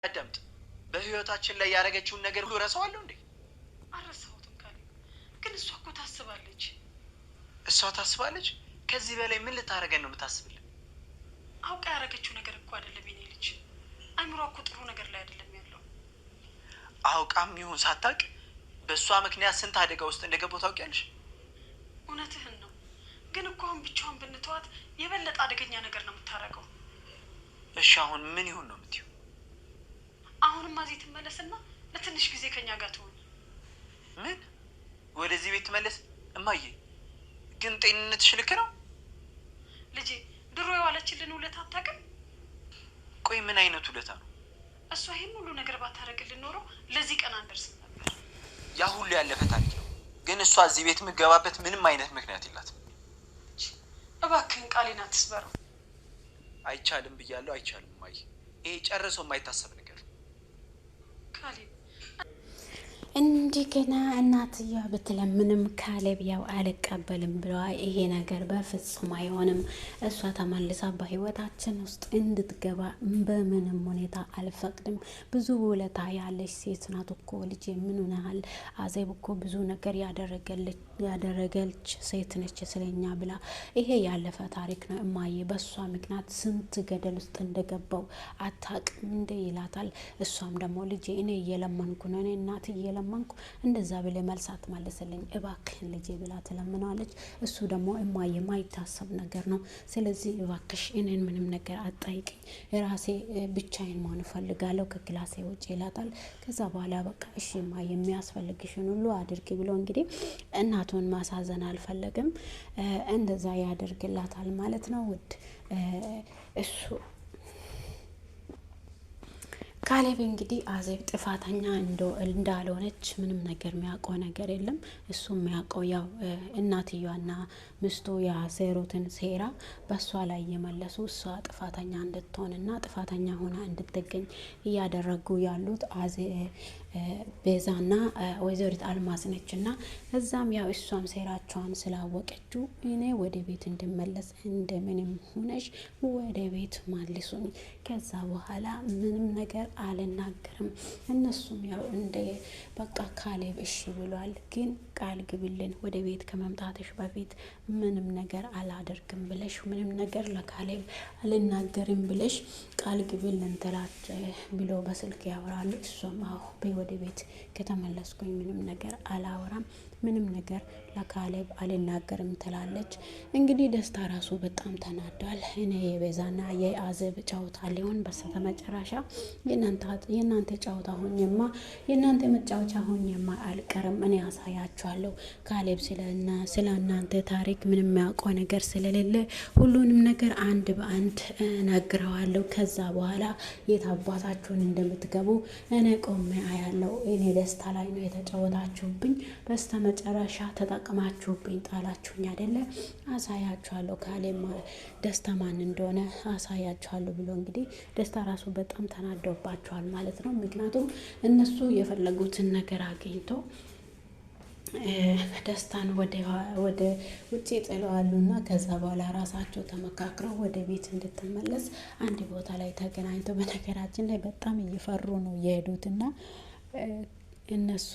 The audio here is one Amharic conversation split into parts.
አዳምጥ። በህይወታችን ላይ ያደረገችውን ነገር ሁሉ ረሳዋለሁ እንዴ? አረሳሁትም ካለ ግን እሷ እኮ ታስባለች። እሷ ታስባለች? ከዚህ በላይ ምን ልታደርገን ነው የምታስብልን? አውቃ ያደረገችው ነገር እኮ አይደለም የኔ ልጅ። አይምሯ እኮ ጥሩ ነገር ላይ አይደለም ያለው። አውቃም ይሁን ሳታውቅ በእሷ ምክንያት ስንት አደጋ ውስጥ እንደገባሁ ታውቂያለሽ? እውነትህን ነው። ግን እኮ አሁን ብቻዋን ብንተዋት የበለጠ አደገኛ ነገር ነው የምታደርገው። እሺ አሁን ምን ይሁን ነው የምትይው? አሁንማ እዚህ ትመለስና ለትንሽ ጊዜ ከኛ ጋር ትሆን። ምን? ወደዚህ ቤት ትመለስ? እማዬ ግን ጤንነትሽ ልክ ነው? ልጄ ድሮ የዋለችልን ውለታ አታውቅም? ቆይ ምን አይነት ውለታ ነው? እሷ ይህን ሁሉ ነገር ባታደርግልን ኖሮ ለዚህ ቀን አንደርስም ነበር። ያ ሁሉ ያለፈ ታሪክ ነው። ግን እሷ እዚህ ቤት የምትገባበት ምንም አይነት ምክንያት የላትም። እባክህን ቃሌን አትስበረው። አይቻልም ብያለሁ፣ አይቻልም እማዬ። ይሄ ጨርሶ የማይታሰብ ነገር ነው። ካሌብ እንደገና እናትየዋ ብትለምንም ካሌብ ያው አልቀበልም ብለዋል። ይሄ ነገር በፍጹም አይሆንም፣ እሷ ተመልሳ በህይወታችን ውስጥ እንድትገባ በምንም ሁኔታ አልፈቅድም። ብዙ ውለታ ያለች ሴት ናት እኮ ልጅ። ምን ሆነሃል? አዜብ እኮ ብዙ ነገር ያደረገች ሴት ነች ስለኛ ብላ። ይሄ ያለፈ ታሪክ ነው እማዬ። በእሷ ምክንያት ስንት ገደል ውስጥ እንደገባው አታውቅም እንደ ይላታል። እሷም ደግሞ ልጄ እኔ እየለመንኩ ነው፣ እኔ እናት እየለመንኩ እንደዛ ብለ መልስ አትመልስልኝ እባክህን ልጄ ብላ ትለምነዋለች። እሱ ደግሞ እማዬ የማይታሰብ ነገር ነው፣ ስለዚህ እባክሽ እኔን ምንም ነገር አጣይቅኝ፣ ራሴ ብቻዬን መሆን እፈልጋለሁ ከክላሴ ውጭ ይላታል። ከዛ በኋላ በቃ እሺ እማዬ የሚያስፈልግሽን ሁሉ አድርጊ ብሎ እንግዲህ እናቱን ማሳዘን አልፈለግም። እንደዛ ያደርግላታል ማለት ነው። ውድ እሱ ካሌብ እንግዲህ አዜብ ጥፋተኛ እንዳልሆነች ምንም ነገር የሚያውቀው ነገር የለም። እሱ የሚያውቀው ያው እናትየዋና ምስቱ ያሴሩትን ሴራ በእሷ ላይ እየመለሱ እሷ ጥፋተኛ እንድትሆንና ጥፋተኛ ሆና እንድትገኝ እያደረጉ ያሉት ቤዛና ወይዘሪት አልማዝ ነች። እና እዛም ያው እሷም ሴራቸዋን ስላወቀችው እኔ ወደ ቤት እንድመለስ እንደምንም ሆነሽ ወደ ቤት ማልሱኝ፣ ከዛ በኋላ ምንም ነገር አልናገርም። እነሱም ያው እንደ በቃ ካሌብ እሺ ብሏል፣ ግን ቃል ግብልን ወደ ቤት ከመምጣትሽ በፊት ምንም ነገር አላደርግም ብለሽ ምንም ነገር ለካሌብ አልናገርም ብለሽ ቃል ግብልን ትላች ብሎ በስልክ ያወራሉ። እሷም አዎ ወደ ቤት ከተመለስኩኝ ምንም ነገር አላወራም፣ ምንም ነገር ለካሌብ አልናገርም ትላለች። እንግዲህ ደስታ ራሱ በጣም ተናዷል። እኔ የቤዛና የአዜብ ጨዋታ ሊሆን በስተመጨረሻ የእናንተ ጨዋታ ሆኜማ የእናንተ መጫወቻ ሆኜማ አልቀርም፣ እኔ ያሳያችኋለሁ። ካሌብ ስለ እናንተ ታሪክ ምንም የሚያውቀው ነገር ስለሌለ ሁሉንም ነገር አንድ በአንድ ነግረዋለሁ። ከዛ በኋላ የት አባታችሁን እንደምትገቡ እኔ ቆሜ አያለው። እኔ ደስታ ላይ ነው የተጫወታችሁብኝ፣ በስተ መጨረሻ ተጠቅማችሁብኝ ጣላችሁኝ አይደለ? አሳያችኋለሁ። ካሌብ ደስታ ማን እንደሆነ አሳያችኋለሁ ብሎ እንግዲህ ደስታ ራሱ በጣም ተናደውባቸዋል ማለት ነው። ምክንያቱም እነሱ የፈለጉትን ነገር አግኝቶ ደስታን ወደ ውጭ ጥለዋሉና ከዛ በኋላ ራሳቸው ተመካክረው ወደ ቤት እንድትመለስ አንድ ቦታ ላይ ተገናኝተው፣ በነገራችን ላይ በጣም እየፈሩ ነው የሄዱትና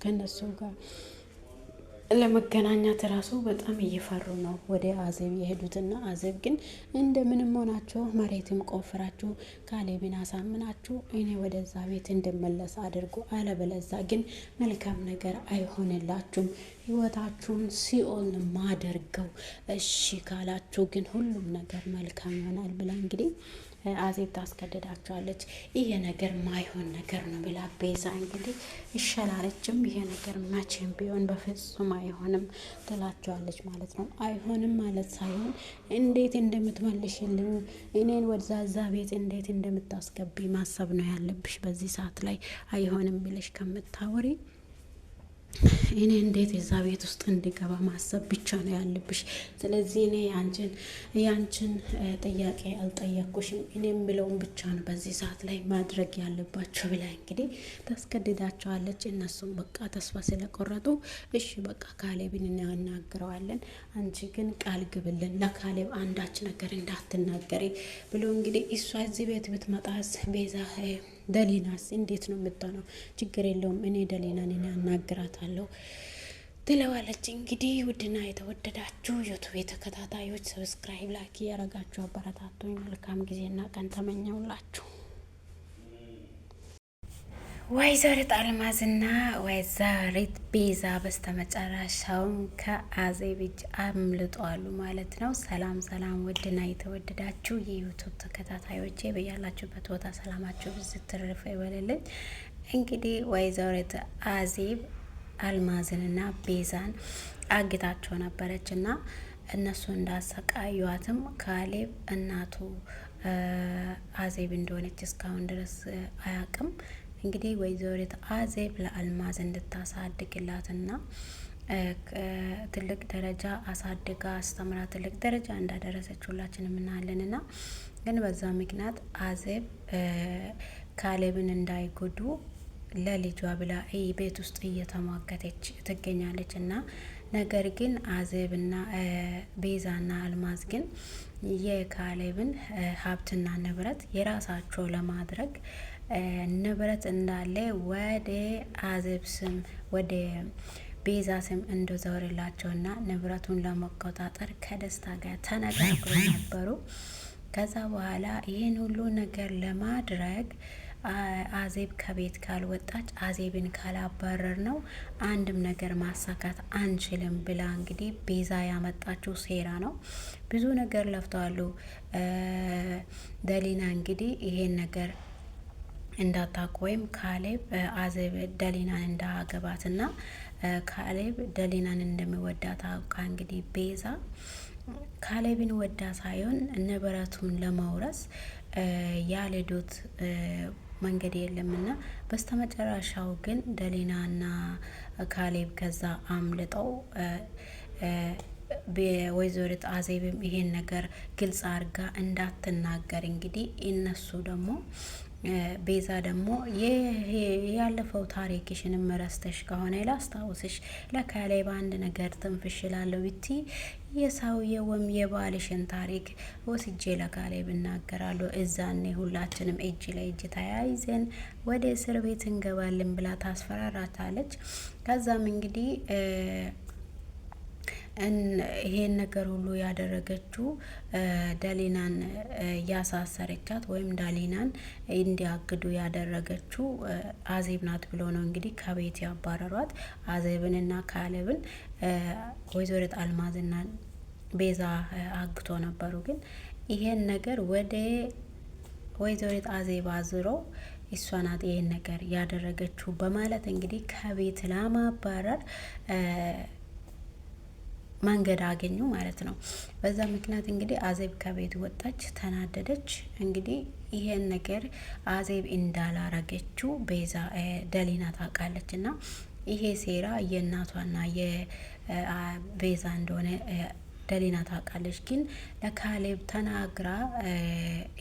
ከነሱ ጋር ለመገናኛት ራሱ በጣም እየፈሩ ነው ወደ አዜብ የሄዱትና አዜብ ግን እንደምንም ሆናችሁ መሬትም ቆፍራችሁ ካሌብን አሳምናችሁ እኔ ወደዛ ቤት እንድመለስ አድርጉ፣ አለበለዛ ግን መልካም ነገር አይሆንላችሁም፣ ህይወታችሁን ሲኦል ማደርገው፣ እሺ ካላችሁ ግን ሁሉም ነገር መልካም ይሆናል ብላ እንግዲህ አዜብ ታስገድዳቸዋለች። ይሄ ነገር ማይሆን ነገር ነው ብላ ቤዛ እንግዲህ ይሻላለችም። ይሄ ነገር መቼም ቢሆን በፍጹም አይሆንም ትላቸዋለች ማለት ነው። አይሆንም ማለት ሳይሆን እንዴት እንደምትመልሽልኝ እኔን ወደዛ ቤት እንዴት እንደምታስገቢ ማሰብ ነው ያለብሽ። በዚህ ሰዓት ላይ አይሆንም ብለሽ ከምታወሪ እኔ እንዴት የዛ ቤት ውስጥ እንዲገባ ማሰብ ብቻ ነው ያለብሽ። ስለዚህ እኔ ያንቺን ጥያቄ አልጠየቅኩሽም፣ እኔም ብለውን ብቻ ነው በዚህ ሰዓት ላይ ማድረግ ያለባቸው ብላ እንግዲህ ታስገድዳቸዋለች። እነሱም በቃ ተስፋ ስለቆረጡ እሺ በቃ ካሌብን እናናግረዋለን፣ አንቺ ግን ቃል ግብልን ለካሌብ አንዳች ነገር እንዳትናገሪ ብሎ እንግዲህ እሷ እዚህ ቤት ብትመጣስ ቤዛ ደሊናስ እንዴት ነው የምትሆነው? ችግር የለውም እኔ ደሊናን አናግራታለሁ ትለዋለች። እንግዲህ ውድና የተወደዳችሁ ዩቱብ ተከታታዮች ሰብስክራይብ፣ ላይክ እያረጋችሁ አበረታቱኝ። መልካም ጊዜና ቀን ተመኘውላችሁ። ወይዘሪት አልማዝና ወይዘሪት ቤዛ በስተመጨረሻውም ከአዜብ እጅ አምልጧሉ ማለት ነው። ሰላም ሰላም! ውድና የተወደዳችሁ የዩቱብ ተከታታዮቼ በያላችሁበት ቦታ ሰላማችሁ ብዝት ትርፍ ይበልልኝ። እንግዲህ ወይዘሪት አዜብ አልማዝንና ቤዛን አግታቸው ነበረች እና እነሱ እንዳሰቃዩዋትም ካሌብ እናቱ አዜብ እንደሆነች እስካሁን ድረስ አያውቅም። እንግዲህ ወይዘሪት አዜብ ለአልማዝ እንድታሳድግላትና ትልቅ ደረጃ አሳድጋ አስተምራ ትልቅ ደረጃ እንዳደረሰች ሁላችንም እናያለንና ግን በዛ ምክንያት አዜብ ካሌብን እንዳይጎዱ ለልጇ ብላ ቤት ውስጥ እየተሟገተች ትገኛለች እና ነገር ግን አዜብና ቤዛና አልማዝ ግን የካሌብን ሀብትና ንብረት የራሳቸው ለማድረግ ንብረት እንዳለ ወደ አዜብ ስም ወደ ቤዛ ስም እንደዘወርላቸውና ንብረቱን ለመቆጣጠር ከደስታ ጋር ተነጋግሮ ነበሩ። ከዛ በኋላ ይህን ሁሉ ነገር ለማድረግ አዜብ ከቤት ካልወጣች አዜብን ካላባረር ነው አንድም ነገር ማሳካት አንችልም ብላ እንግዲህ ቤዛ ያመጣችው ሴራ ነው። ብዙ ነገር ለፍተዋሉ። ደሊና እንግዲህ ይሄን ነገር እንዳታውቅ ወይም ካሌብ አዜብ ደሊናን እንዳገባትና ካሌብ ደሊናን እንደሚወዳት አውቃ እንግዲህ ቤዛ ካሌብን ወዳ ሳይሆን ንብረቱን ለመውረስ ያልሄዱት መንገድ የለምና በስተመጨረሻው ግን ደሊናና ካሌብ ከዛ አምልጠው ወይዘሪት አዜብም ይሄን ነገር ግልጽ አርጋ እንዳትናገር እንግዲህ እነሱ ደግሞ ቤዛ ደግሞ ያለፈው ታሪክሽንም ረስተሽ ከሆነ ላስታውስሽ ለካሌብ አንድ ነገር ትንፍሽላለሁ ብቲ የሰውየውም የባልሽን ታሪክ ወስጄ ለካሌብ እናገራለሁ። እዛኔ ሁላችንም እጅ ለእጅ ተያይዘን ወደ እስር ቤት እንገባለን ብላ ታስፈራራታለች። ከዛም እንግዲህ ይሄን ነገር ሁሉ ያደረገችው ዳሊናን ያሳሰረቻት ወይም ዳሊናን እንዲያግዱ ያደረገችው አዜብ ናት ብሎ ነው እንግዲህ ከቤት ያባረሯት። አዜብንና ካሌብን ወይዘሪት አልማዝና ቤዛ አግቶ ነበሩ። ግን ይሄን ነገር ወደ ወይዘሪት አዜብ አዝረው እሷ ናት ይሄን ነገር ያደረገችው በማለት እንግዲህ ከቤት ለማባረር መንገድ አገኙ ማለት ነው። በዛ ምክንያት እንግዲህ አዜብ ከቤት ወጣች፣ ተናደደች። እንግዲህ ይሄን ነገር አዜብ እንዳላረገችው ቤዛ ደሊና ታውቃለች እና ይሄ ሴራ የእናቷና የቤዛ እንደሆነ ደሊና ታውቃለች። ግን ለካሌብ ተናግራ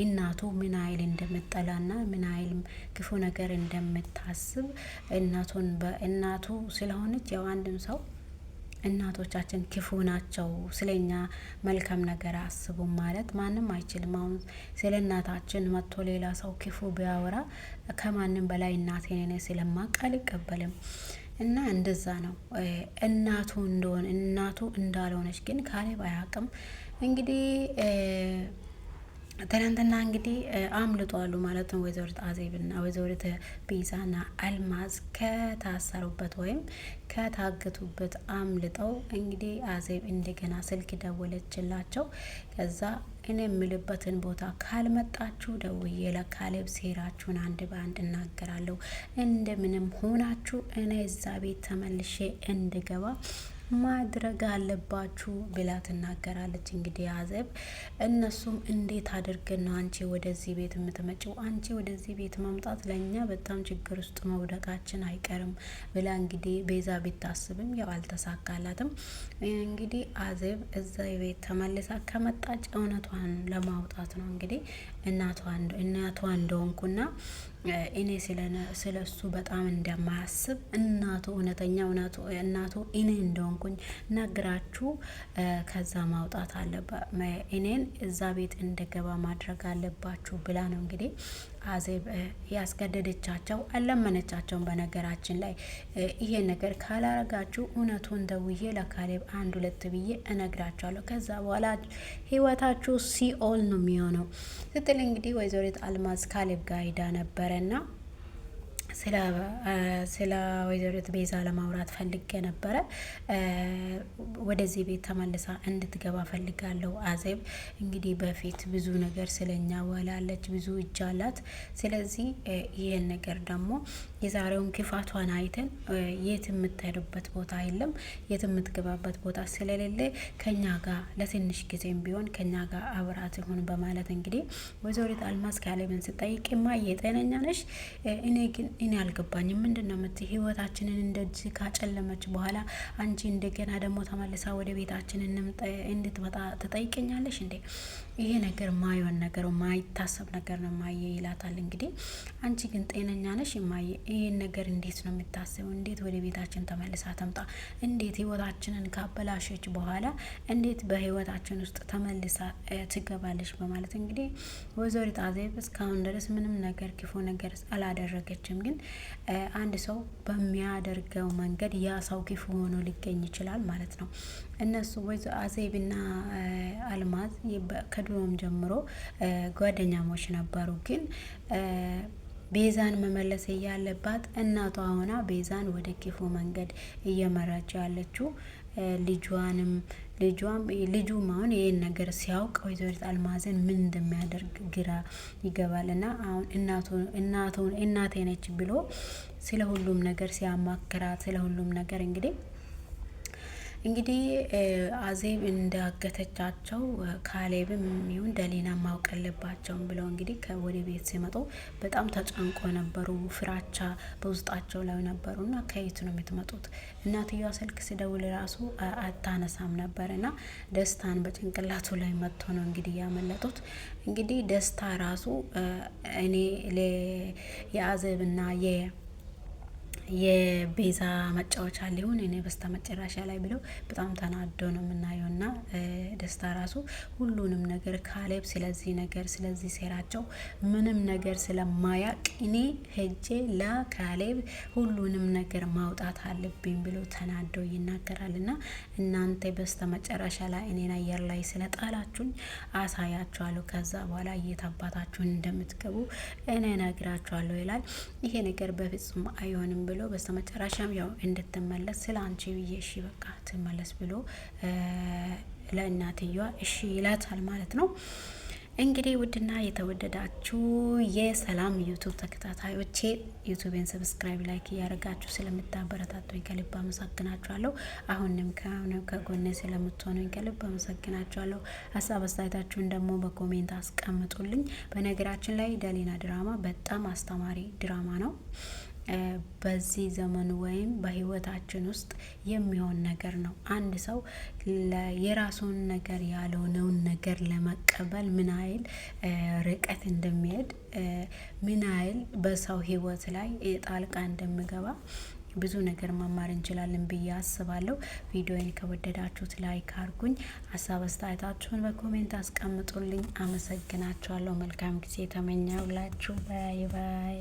እናቱ ምን አይል እንደምጠላና ምን አይል ክፉ ነገር እንደምታስብ እናቱ ስለሆነች ያው አንድም ሰው እናቶቻችን ክፉ ናቸው፣ ስለኛ መልካም ነገር አስቡም ማለት ማንም አይችልም። አሁን ስለ እናታችን መጥቶ ሌላ ሰው ክፉ ቢያወራ ከማንም በላይ እናቴ ነኝ ስለማውቅ አልቀበልም። እና እንደዛ ነው። እናቱ እንደሆነ እናቱ እንዳልሆነች ግን ካሌብ አያውቅም። እንግዲህ ትናንትና እንግዲህ አምልጧሉ ማለት ነው። ወይዘሪት አዜብና ወይዘሪት ቤዛና አልማዝ ከታሰሩበት ወይም ከታገቱበት አምልጠው እንግዲህ አዜብ እንደገና ስልክ ደወለችላቸው። ከዛ እኔ የምልበትን ቦታ ካልመጣችሁ ደውዬ ለካሌብ ሴራችሁን አንድ በአንድ እናገራለሁ፣ እንደምንም ሆናችሁ እኔ እዛ ቤት ተመልሼ እንድገባ ማድረግ አለባችሁ ብላ ትናገራለች። እንግዲህ አዜብ እነሱም እንዴት አድርገን ነው አንቺ ወደዚህ ቤት የምትመጪው? አንቺ ወደዚህ ቤት መምጣት ለእኛ በጣም ችግር ውስጥ መውደቃችን አይቀርም ብላ እንግዲህ ቤዛ ቢታስብም ያው አልተሳካላትም። እንግዲህ አዜብ እዛ ቤት ተመልሳ ከመጣች እውነቷን ለማውጣት ነው እንግዲህ እናቷ እንደሆንኩና እኔ ስለ እሱ በጣም እንደማያስብ እናቱ እውነተኛ እናቱ እኔ እንደሆንኩኝ ነግራችሁ ከዛ ማውጣት አለባ እኔን እዛ ቤት እንደገባ ማድረግ አለባችሁ ብላ ነው እንግዲህ አዜብ ያስገደደቻቸው አለመነቻቸውን። በነገራችን ላይ ይሄ ነገር ካላረጋችሁ እውነቱን ደውዬ ለካሌብ 1-2 ብዬ እነግራቸዋለሁ፣ ከዛ በኋላ ህይወታችሁ ሲኦል ነው የሚሆነው ስትል እንግዲህ ወይዘሪት አልማዝ ካሌብ ጋር ሄዳ ነበረና ስለ ወይዘሪት ቤዛ ለማውራት ፈልጌ ነበረ። ወደዚህ ቤት ተመልሳ እንድትገባ ፈልጋለሁ። አዜብ እንግዲህ በፊት ብዙ ነገር ስለኛ ወላለች፣ ብዙ እጅ አላት። ስለዚህ ይህን ነገር ደግሞ የዛሬውን ክፋቷን አይተን የት የምትሄዱበት ቦታ የለም፣ የት የምትገባበት ቦታ ስለሌለ ከኛ ጋር ለትንሽ ጊዜም ቢሆን ከኛ ጋር አብራት ይሁን በማለት እንግዲህ ወይዘሪት አልማዝ ካሌብን ስጠይቅ እማዬ ጤነኛ ነሽ? እኔ አልገባኝም። ምንድን ነው የምትይ? ህይወታችንን እንደዚህ ካጨለመች በኋላ አንቺ እንደገና ደግሞ ተመልሳ ወደ ቤታችን እንድትመጣ ትጠይቀኛለሽ እንዴ? ይሄ ነገር ማይሆን ነገር ማይታሰብ ነገር ነው ማየ ይላታል። እንግዲህ አንቺ ግን ጤነኛ ነሽ ማየ? ይሄን ነገር እንዴት ነው የምታስበው? እንዴት ወደ ቤታችን ተመልሳ ተምጣ? እንዴት ህይወታችንን ካበላሸች በኋላ እንዴት በህይወታችን ውስጥ ተመልሳ ትገባለች? በማለት እንግዲህ ወይዘሪት አዜብ እስካሁን ድረስ ምንም ነገር ክፉ ነገር አላደረገችም። ግን አንድ ሰው በሚያደርገው መንገድ ያ ሰው ክፉ ሆኖ ሊገኝ ይችላል ማለት ነው። እነሱ አዜብና አልማዝ ከድሮም ጀምሮ ጓደኛሞች ነበሩ። ግን ቤዛን መመለስ ያለባት እናቷ ሆና ቤዛን ወደ ክፉ መንገድ እየመራች ያለችው ልጁም አሁን ይህን ነገር ሲያውቅ ወይዘሪት አልማዝን ምን እንደሚያደርግ ግራ ይገባል። እና አሁን እናቴ ነች ብሎ ስለ ሁሉም ነገር ሲያማክራት ስለ ሁሉም ነገር እንግዲህ አዜብ እንዳገተቻቸው ካሌብም ይሁን ደሊና ማወቅ አለባቸውም ብለው እንግዲህ ወደ ቤት ሲመጡ በጣም ተጨንቆ ነበሩ። ፍራቻ በውስጣቸው ላይ ነበሩና ከየት ነው የምትመጡት? እናትየዋ ስልክ ሲደውል ራሱ አታነሳም ነበርና ደስታን በጭንቅላቱ ላይ መጥቶ ነው እንግዲህ ያመለጡት። እንግዲህ ደስታ ራሱ እኔ የአዜብና የቤዛ መጫወቻ ሊሆን እኔ በስተ መጨረሻ ላይ ብለው በጣም ተናዶ ነው የምናየው። እና ደስታ ራሱ ሁሉንም ነገር ካሌብ ስለዚህ ሴራቸው ምንም ነገር ስለማያቅ እኔ ሄጄ ለካሌብ ሁሉንም ነገር ማውጣት አለብኝ ብሎ ተናዶ ይናገራል። እና እናንተ በስተ መጨረሻ ላይ እኔን አየር ላይ ስለጣላችሁኝ አሳያችኋለሁ፣ ከዛ በኋላ እየታባታችሁን እንደምትገቡ እኔ ነግራችኋለሁ ይላል። ይሄ ነገር በፍጹም አይሆንም ብሎ በስተመጨረሻም ያው እንድትመለስ ስለ አንቺ ብዬ እሺ በቃ ትመለስ ብሎ ለእናትየዋ እሺ ይላታል ማለት ነው። እንግዲህ ውድና የተወደዳችሁ የሰላም ዩቱብ ተከታታዮቼ ዩቱብን ሰብስክራይብ፣ ላይክ እያደረጋችሁ ስለምታበረታቱኝ ከልብ አመሰግናችኋለሁ። አሁንም ከጎኔ ስለምትሆኑኝ ከልብ አመሰግናችኋለሁ። ሀሳብ አስተያየታችሁን ደግሞ በኮሜንት አስቀምጡልኝ። በነገራችን ላይ ደሊና ድራማ በጣም አስተማሪ ድራማ ነው። በዚህ ዘመን ወይም በህይወታችን ውስጥ የሚሆን ነገር ነው። አንድ ሰው የራሱን ነገር ያልሆነውን ነገር ለመቀበል ምን ያህል ርቀት እንደሚሄድ፣ ምን ያህል በሰው ህይወት ላይ ጣልቃ እንደሚገባ ብዙ ነገር መማር እንችላለን ብዬ አስባለሁ። ቪዲዮን ከወደዳችሁት ላይክ አድርጉኝ። ሀሳብ አስተያየታችሁን በኮሜንት አስቀምጡልኝ። አመሰግናችኋለሁ። መልካም ጊዜ ተመኘሁላችሁ። ባይ ባይ።